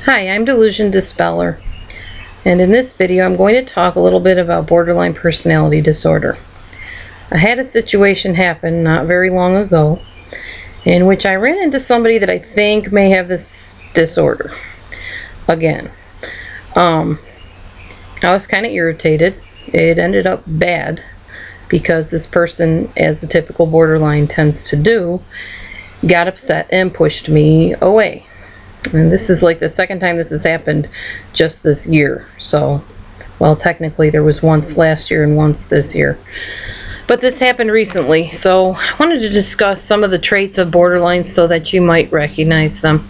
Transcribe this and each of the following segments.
Hi, I'm DelusionDispeller, and in this video I'm going to talk a little bit about borderline personality disorder. I had a situation happen not very long ago in which I ran into somebody that I think may have this disorder. Again, I was kind of irritated. It ended up bad because this person, as a typical borderline tends to do, got upset and pushed me away. And this is like the second time this has happened just this year. So, well, technically there was once last year and once this year. But this happened recently, so I wanted to discuss some of the traits of borderlines so that you might recognize them.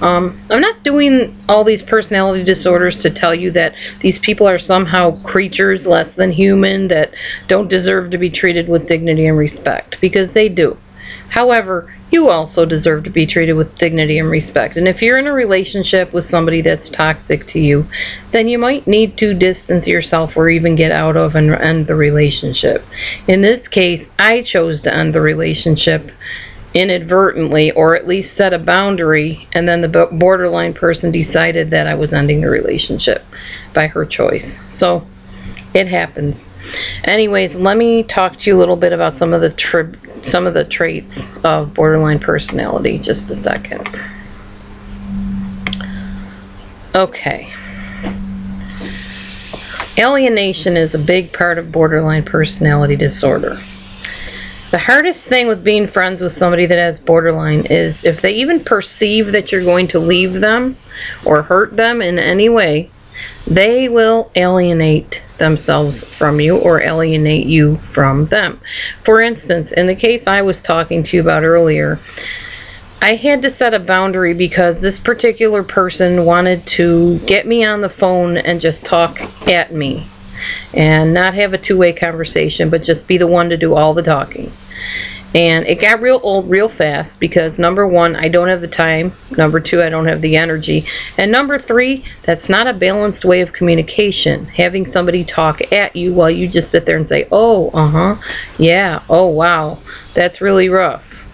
I'm not doing all these personality disorders to tell you that these people are somehow creatures less than human that don't deserve to be treated with dignity and respect, because they do. However, you also deserve to be treated with dignity and respect. And if you're in a relationship with somebody that's toxic to you, then you might need to distance yourself or even get out of and end the relationship. In this case, I chose to end the relationship inadvertently, or at least set a boundary, and then the borderline person decided that I was ending the relationship by her choice. So it happens. Anyways, let me talk to you a little bit about some of the traits of borderline personality. Just a second. Okay. Alienation is a big part of borderline personality disorder. The hardest thing with being friends with somebody that has borderline is if they even perceive that you're going to leave them or hurt them in any way, they will alienate themselves from you or alienate you from them. For instance, in the case I was talking to you about earlier, I had to set a boundary because this particular person wanted to get me on the phone and just talk at me and not have a two-way conversation, but just be the one to do all the talking. And it got real old real fast because, number one, I don't have the time. Number two, I don't have the energy. And number three, that's not a balanced way of communication. Having somebody talk at you while you just sit there and say, oh, yeah, oh, wow, that's really rough.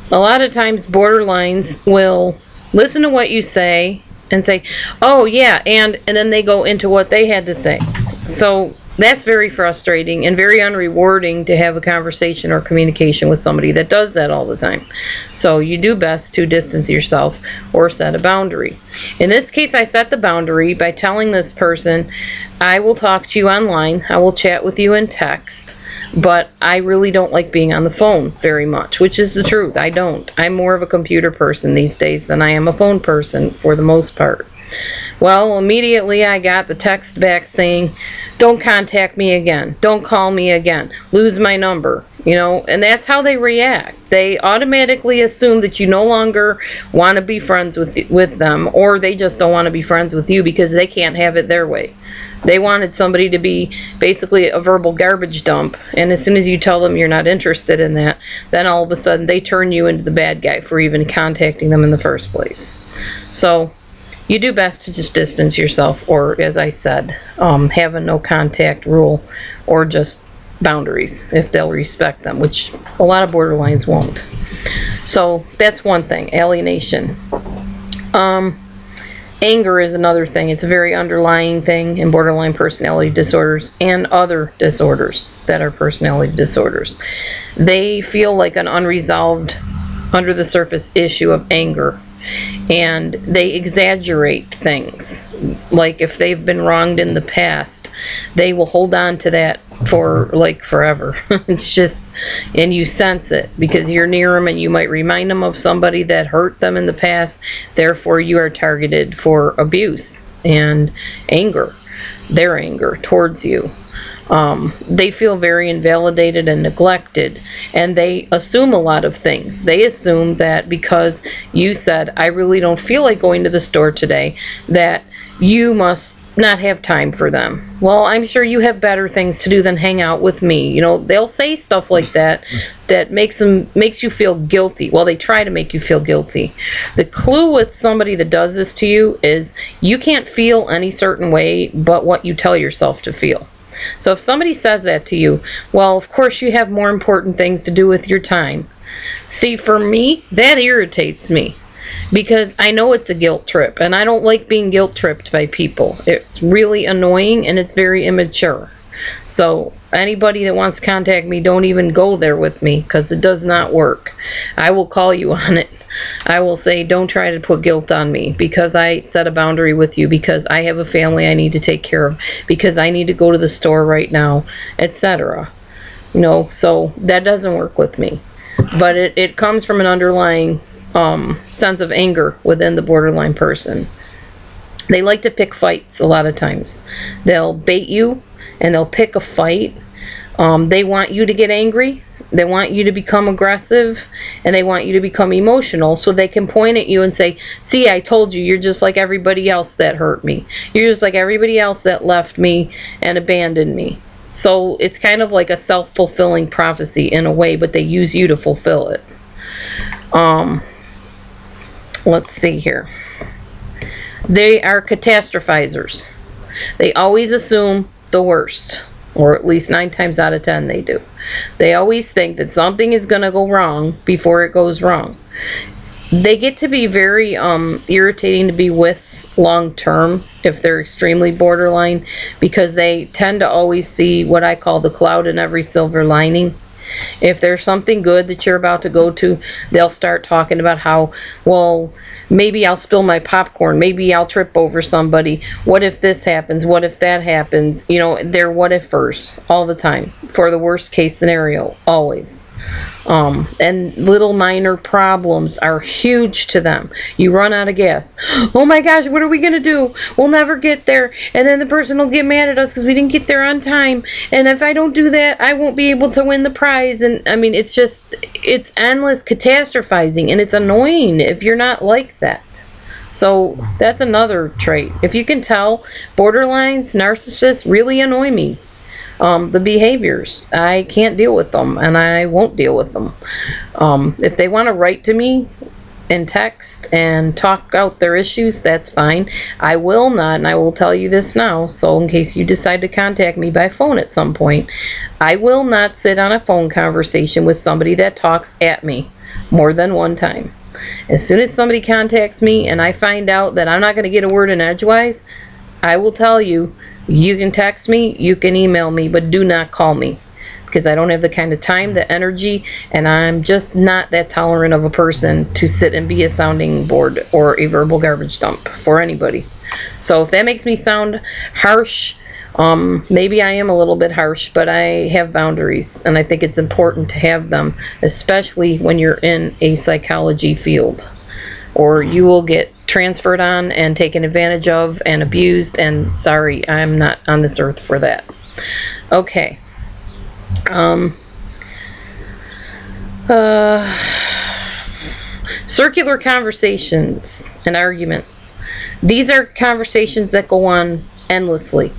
A lot of times borderlines will listen to what you say and say, oh, yeah, and then they go into what they had to say. So that's very frustrating and very unrewarding to have a conversation or communication with somebody that does that all the time. So you do best to distance yourself or set a boundary. In this case, I set the boundary by telling this person, I will talk to you online, I will chat with you in text, but I really don't like being on the phone very much, which is the truth. I don't. I'm more of a computer person these days than I am a phone person for the most part. Well, immediately I got the text back saying, don't contact me again, don't call me again, lose my number, you know, and that's how they react. They automatically assume that you no longer want to be friends with them, or they just don't want to be friends with you because they can't have it their way. They wanted somebody to be basically a verbal garbage dump, and as soon as you tell them you're not interested in that, then all of a sudden they turn you into the bad guy for even contacting them in the first place. So you do best to just distance yourself, or as I said, have a no contact rule, or just boundaries if they'll respect them, which a lot of borderlines won't. So that's one thing, alienation. Anger is another thing. It's a very underlying thing in borderline personality disorders and other disorders that are personality disorders. They feel like an unresolved, under the surface issue of anger. And they exaggerate things. Like if they've been wronged in the past, they will hold on to that for like forever. It's just, and you sense it because you're near them and you might remind them of somebody that hurt them in the past. Therefore you are targeted for abuse and anger, their anger towards you. They feel very invalidated and neglected, and they assume a lot of things. They assume that because you said, I really don't feel like going to the store today, that you must not have time for them. Well, I'm sure you have better things to do than hang out with me. You know, they'll say stuff like that that makes you feel guilty. Well, they try to make you feel guilty. The clue with somebody that does this to you is you can't feel any certain way but what you tell yourself to feel. So if somebody says that to you, well, of course you have more important things to do with your time. See, for me, that irritates me. because I know it's a guilt trip, and I don't like being guilt tripped by people. It's really annoying, and it's very immature. So anybody that wants to contact me, don't even go there with me, because it does not work. I will call you on it. I will say, don't try to put guilt on me, because I set a boundary with you, because I have a family I need to take care of, because I need to go to the store right now, etc. You know, so that doesn't work with me. But it comes from an underlying sense of anger within the borderline person. They like to pick fights a lot of times. They'll bait you, and they'll pick a fight. They want you to get angry. They want you to become aggressive, and they want you to become emotional, so they can point at you and say, see, I told you, you're just like everybody else that hurt me. You're just like everybody else that left me and abandoned me. So it's kind of like a self-fulfilling prophecy in a way, but they use you to fulfill it. Let's see here. They are catastrophizers. They always assume the worst, or at least 9 times out of 10 they do. They always think that something is going to go wrong before it goes wrong. They get to be very irritating to be with long term if they're extremely borderline, because they tend to always see what I call the cloud in every silver lining. If there's something good that you're about to go to, they'll start talking about how, well, maybe I'll spill my popcorn, maybe I'll trip over somebody, what if this happens, what if that happens. You know, they're what if-ers all the time for the worst case scenario, always. And little minor problems are huge to them. You run out of gas. Oh my gosh, what are we gonna do? We'll never get there, and then the person will get mad at us because we didn't get there on time, and if I don't do that, I won't be able to win the prize. And I mean, it's endless catastrophizing, and it's annoying if you're not like that. So that's another trait. If you can tell, borderlines, narcissists really annoy me. The behaviors, I can't deal with them, and I won't deal with them. If they want to write to me in text and talk out their issues, that's fine. I will not, and I will tell you this now, so in case you decide to contact me by phone at some point, I will not sit on a phone conversation with somebody that talks at me more than one time. As soon as somebody contacts me and I find out that I'm not going to get a word in edgewise, I will tell you, you can text me, you can email me, but do not call me, because I don't have the kind of time, the energy, and I'm just not that tolerant of a person to sit and be a sounding board or a verbal garbage dump for anybody. So if that makes me sound harsh, maybe I am a little bit harsh, but I have boundaries, and I think it's important to have them, especially when you're in a psychology field, or you will get transferred on and taken advantage of and abused, and sorry, I'm not on this earth for that. Okay. Circular conversations and arguments. These are conversations that go on endlessly.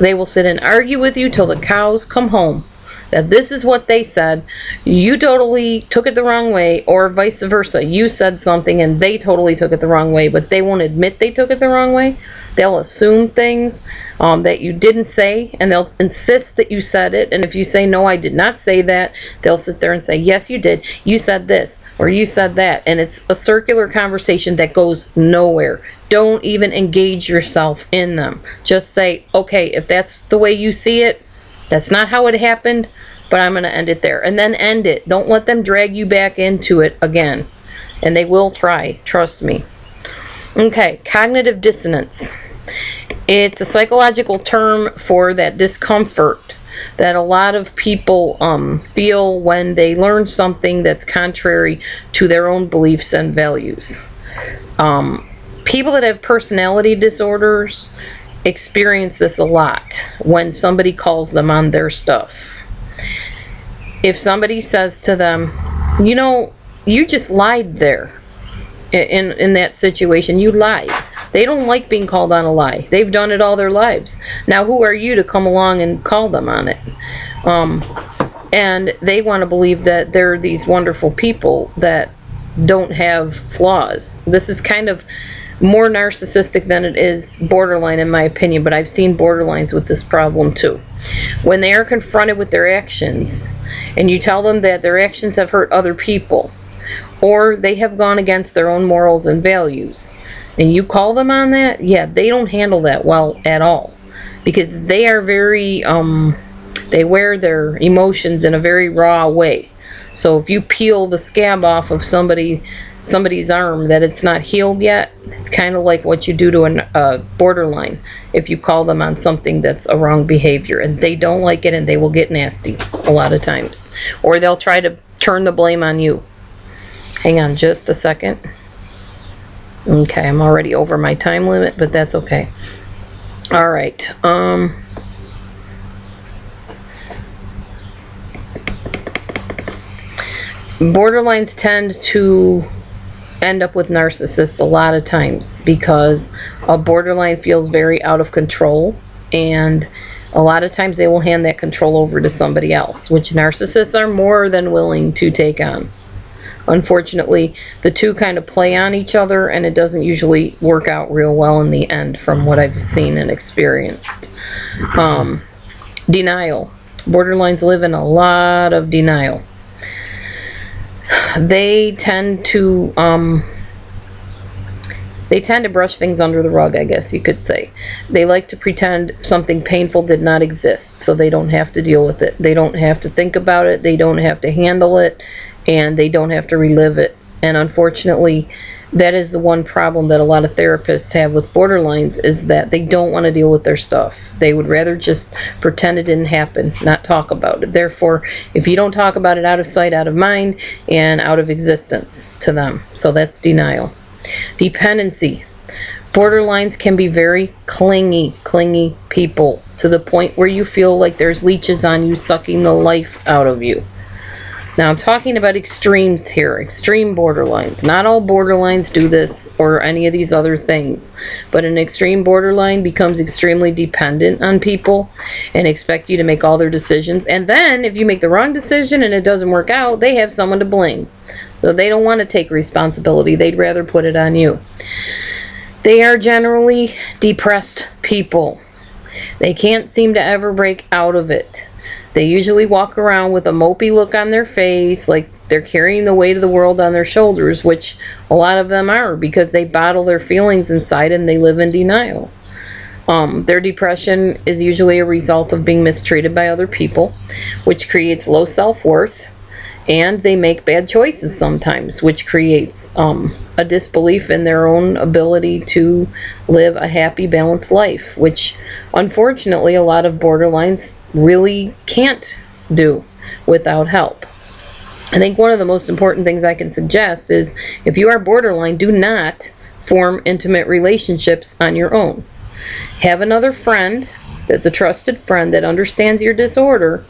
They will sit and argue with you till the cows come home. That this is what they said, you totally took it the wrong way, or vice versa. You said something and they totally took it the wrong way, but they won't admit they took it the wrong way. They'll assume things that you didn't say, and they'll insist that you said it. And if you say, no, I did not say that, they'll sit there and say, yes, you did. You said this, or you said that. And it's a circular conversation that goes nowhere. Don't even engage yourself in them. Just say, okay, if that's the way you see it, that's not how it happened, but I'm going to end it there. And then end it. Don't let them drag you back into it again. And they will try. Trust me. Okay, cognitive dissonance. It's a psychological term for that discomfort that a lot of people feel when they learn something that's contrary to their own beliefs and values. People that have personality disorders experience this a lot when somebody calls them on their stuff. If somebody says to them, you know, you just lied there in that situation, you lied. They don't like being called on a lie. They've done it all their lives. Now who are you to come along and call them on it? And they want to believe that they're these wonderful people that don't have flaws. This is kind of more narcissistic than it is borderline, in my opinion, but I've seen borderlines with this problem too. When they are confronted with their actions, and you tell them that their actions have hurt other people, or they have gone against their own morals and values, and you call them on that, yeah, they don't handle that well at all, because they are very, they wear their emotions in a very raw way. So if you peel the scab off of somebody's arm that it's not healed yet, it's kind of like what you do to a borderline if you call them on something that's a wrong behavior, and they don't like it, and they will get nasty a lot of times, or they'll try to turn the blame on you. Hang on just a second. Okay, I'm already over my time limit, but that's okay. All right. Borderlines tend to end up with narcissists a lot of times because a borderline feels very out of control, and a lot of times they will hand that control over to somebody else, which narcissists are more than willing to take on. Unfortunately, the two kind of play on each other, and it doesn't usually work out real well in the end from what I've seen and experienced. Denial. Borderlines live in a lot of denial. They tend to brush things under the rug, I guess you could say. They like to pretend something painful did not exist, so they don't have to deal with it. They don't have to think about it. They don't have to handle it, and they don't have to relive it. And unfortunately, that is the one problem that a lot of therapists have with borderlines, is that they don't want to deal with their stuff. They would rather just pretend it didn't happen, not talk about it. Therefore, if you don't talk about it, out of sight, out of mind, and out of existence to them. So that's denial. Dependency. Borderlines can be very clingy people, to the point where you feel like there's leeches on you sucking the life out of you. Now, I'm talking about extremes here, extreme borderlines. Not all borderlines do this or any of these other things, but an extreme borderline becomes extremely dependent on people and expect you to make all their decisions. And then, if you make the wrong decision and it doesn't work out, they have someone to blame. So they don't want to take responsibility. They'd rather put it on you. They are generally depressed people. They can't seem to ever break out of it. They usually walk around with a mopey look on their face, like they're carrying the weight of the world on their shoulders, which a lot of them are, because they bottle their feelings inside and they live in denial. Their depression is usually a result of being mistreated by other people, which creates low self-worth, and they make bad choices sometimes, which creates a disbelief in their own ability to live a happy, balanced life, which unfortunately a lot of borderlines really can't do without help. I think one of the most important things I can suggest is, if you are borderline, do not form intimate relationships on your own. Have another friend that's a trusted friend that understands your disorder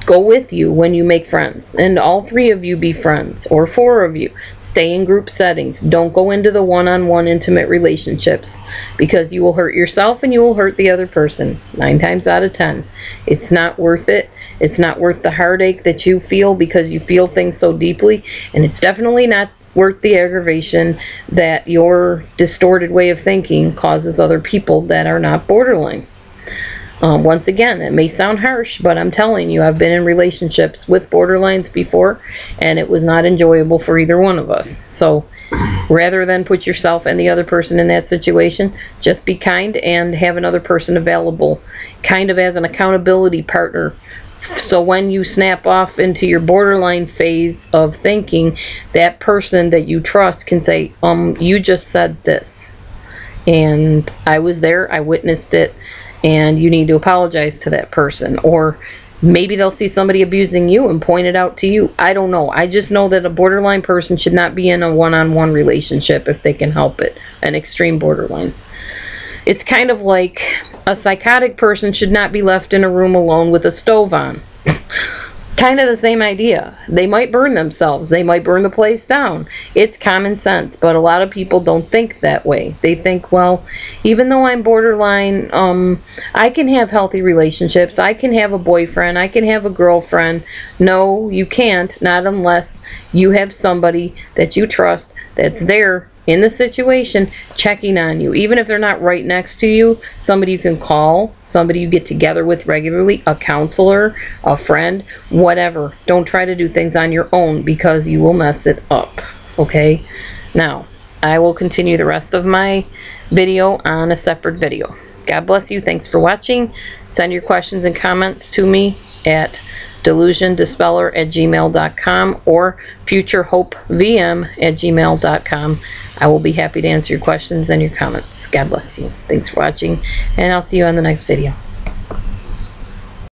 go with you when you make friends, and all three of you be friends, or four of you. Stay in group settings. Don't go into the one-on-one intimate relationships, because you will hurt yourself and you will hurt the other person 9 times out of 10. It's not worth it. It's not worth the heartache that you feel because you feel things so deeply, and it's definitely not worth the aggravation that your distorted way of thinking causes other people that are not borderline. Once again, it may sound harsh, but I'm telling you, I've been in relationships with borderlines before, and it was not enjoyable for either one of us. So rather than put yourself and the other person in that situation, just be kind and have another person available, kind of as an accountability partner. So when you snap off into your borderline phase of thinking, that person that you trust can say, you just said this, and I was there, I witnessed it, and you need to apologize to that person. Or maybe they'll see somebody abusing you and point it out to you. I don't know. I just know that a borderline person should not be in a one-on-one relationship if they can help it. An extreme borderline. It's kind of like a psychotic person should not be left in a room alone with a stove on. Kind of the same idea. They might burn themselves. They might burn the place down. It's common sense, but a lot of people don't think that way. They think, well, even though I'm borderline, I can have healthy relationships. I can have a boyfriend. I can have a girlfriend. No, you can't, not unless you have somebody that you trust that's there in the situation checking on you. Even if they're not right next to you, somebody you can call, somebody you get together with regularly, a counselor, a friend, whatever. Don't try to do things on your own, because you will mess it up. okay? Now, I will continue the rest of my video on a separate video. God bless you. Thanks for watching. Send your questions and comments to me at DelusionDispeller@gmail.com or futurehopevm@gmail.com. I will be happy to answer your questions and your comments. God bless you. Thanks for watching, and I'll see you on the next video.